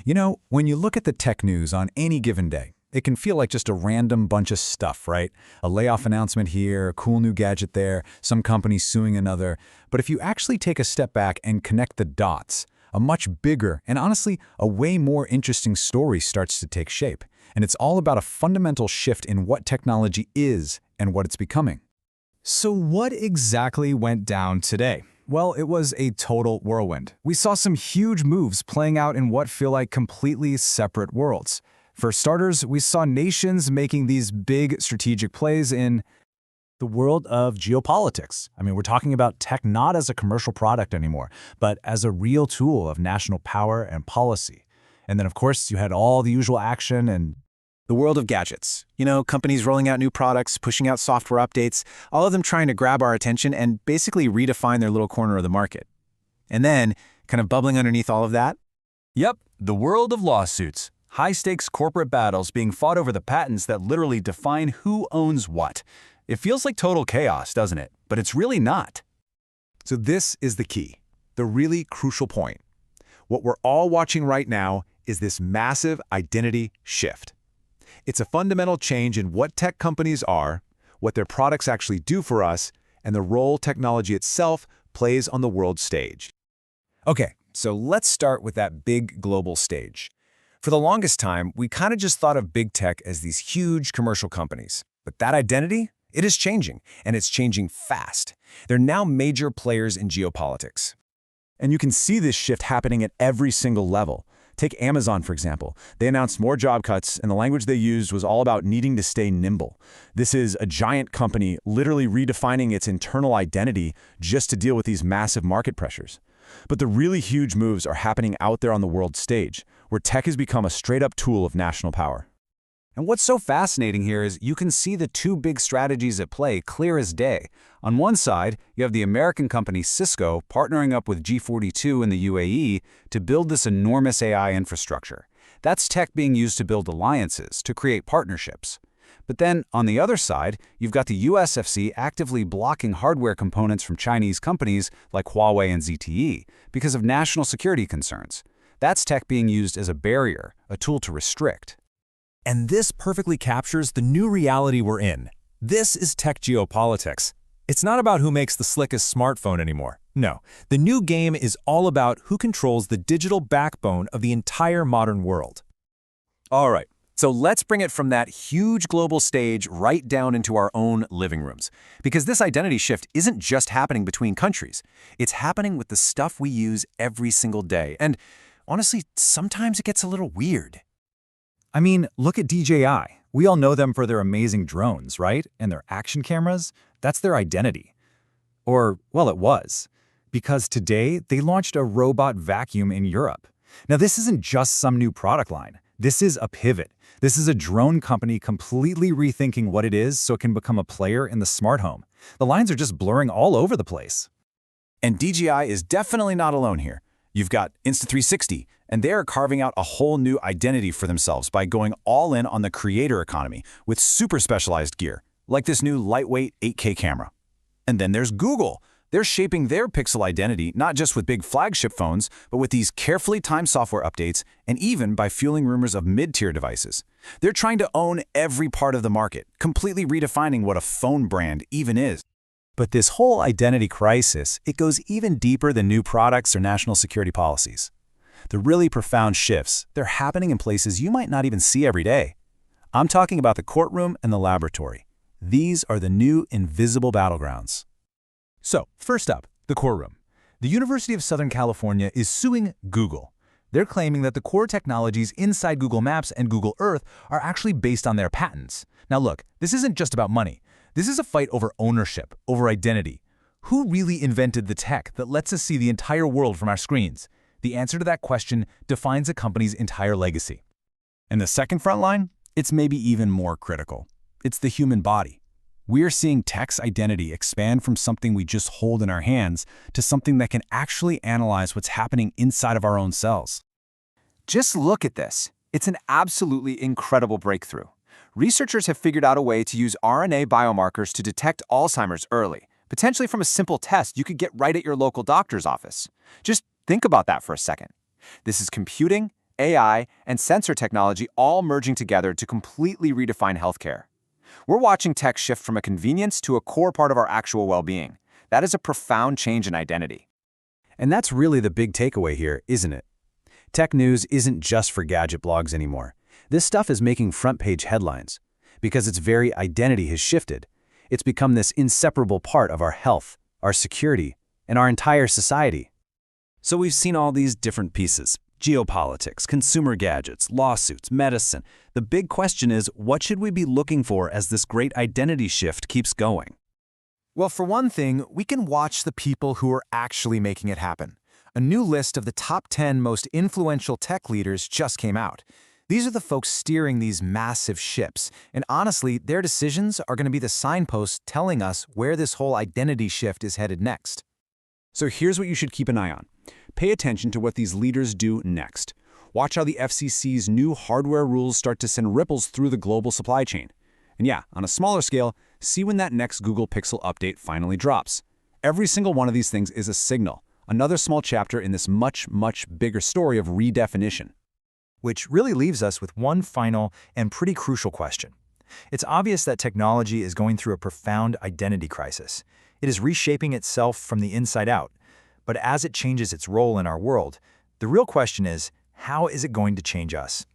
When you look at the tech news on any given day, it can feel like just a random bunch of stuff, right? A layoff announcement here, a cool new gadget there, some company suing another. But if you actually take a step back and connect the dots, a much bigger and honestly a way more interesting story starts to take shape. And it's all about a fundamental shift in what technology is and what it's becoming. So what exactly went down today? Well, it was a total whirlwind. We saw some huge moves playing out in what feel like completely separate worlds. For starters, we saw nations making these big strategic plays in the world of geopolitics. I mean, we're talking about tech not as a commercial product anymore, but as a real tool of national power and policy. And then, of course, you had all the usual action and the world of gadgets. Companies rolling out new products, pushing out software updates, all of them trying to grab our attention and basically redefine their little corner of the market. And then, kind of bubbling underneath all of that, Yep, the world of lawsuits. High-stakes corporate battles being fought over the patents that literally define who owns what. It feels like total chaos, doesn't it? But it's really not. So this is the key, the really crucial point. What we're all watching right now is this massive identity shift. It's a fundamental change in what tech companies are, what their products actually do for us, and the role technology itself plays on the world stage. Okay, so let's start with that big global stage. For the longest time, we kind of just thought of big tech as these huge commercial companies. But that identity, it is changing, and it's changing fast. They're now major players in geopolitics. And you can see this shift happening at every single level. Take Amazon, for example. They announced more job cuts, and the language they used was all about needing to stay nimble. This is a giant company literally redefining its internal identity just to deal with these massive market pressures. But the really huge moves are happening out there on the world stage, where tech has become a straight-up tool of national power. And what's so fascinating here is you can see the two big strategies at play clear as day. On one side, you have the American company Cisco partnering up with G42 in the UAE to build this enormous AI infrastructure. That's tech being used to build alliances, to create partnerships. But then, on the other side, you've got the USFC actively blocking hardware components from Chinese companies like Huawei and ZTE because of national security concerns. That's tech being used as a barrier, a tool to restrict. And this perfectly captures the new reality we're in. This is tech geopolitics. It's not about who makes the slickest smartphone anymore. No, the new game is all about who controls the digital backbone of the entire modern world. All right, so let's bring it from that huge global stage right down into our own living rooms. Because this identity shift isn't just happening between countries. It's happening with the stuff we use every single day. And honestly, sometimes it gets a little weird. I mean, look at DJI. We all know them for their amazing drones, right? And their action cameras. That's their identity. Or, well, it was. Because today, they launched a robot vacuum in Europe. Now, this isn't just some new product line. This is a pivot. This is a drone company completely rethinking what it is so it can become a player in the smart home. The lines are just blurring all over the place. And DJI is definitely not alone here. You've got Insta360, and they're carving out a whole new identity for themselves by going all in on the creator economy with super specialized gear, like this new lightweight 8K camera. And then there's Google. They're shaping their Pixel identity not just with big flagship phones, but with these carefully timed software updates, and even by fueling rumors of mid-tier devices. They're trying to own every part of the market, completely redefining what a phone brand even is. But this whole identity crisis, it goes even deeper than new products or national security policies. The really profound shifts, they're happening in places you might not even see every day. I'm talking about the courtroom and the laboratory. These are the new invisible battlegrounds. So, first up, the courtroom. The University of Southern California is suing Google. They're claiming that the core technologies inside Google Maps and Google Earth are actually based on their patents. Now look, this isn't just about money. This is a fight over ownership, over identity. Who really invented the tech that lets us see the entire world from our screens? The answer to that question defines a company's entire legacy. And the second front line? It's maybe even more critical. It's the human body. We're seeing tech's identity expand from something we just hold in our hands to something that can actually analyze what's happening inside of our own cells. Just look at this. It's an absolutely incredible breakthrough. Researchers have figured out a way to use RNA biomarkers to detect Alzheimer's early, potentially from a simple test you could get right at your local doctor's office. Just think about that for a second. This is computing AI, and sensor technology all merging together to completely redefine healthcare. We're watching tech shift from a convenience to a core part of our actual well-being. That is a profound change in identity. And that's really the big takeaway here, isn't it? Tech news isn't just for gadget blogs anymore. This stuff is making front-page headlines because its very identity has shifted. It's become this inseparable part of our health, our security, and our entire society. So we've seen all these different pieces: geopolitics, consumer gadgets, lawsuits, medicine. The big question is, what should we be looking for as this great identity shift keeps going? Well, for one thing, we can watch the people who are actually making it happen. A new list of the top 10 most influential tech leaders just came out. These are the folks steering these massive ships, and honestly, their decisions are going to be the signposts telling us where this whole identity shift is headed next. So here's what you should keep an eye on. Pay attention to what these leaders do next. Watch how the FCC's new hardware rules start to send ripples through the global supply chain. And yeah, on a smaller scale, see when that next Google Pixel update finally drops. Every single one of these things is a signal, another small chapter in this much, much bigger story of redefinition. Which really leaves us with one final and pretty crucial question. It's obvious that technology is going through a profound identity crisis. It is reshaping itself from the inside out. But as it changes its role in our world, the real question is, how is it going to change us?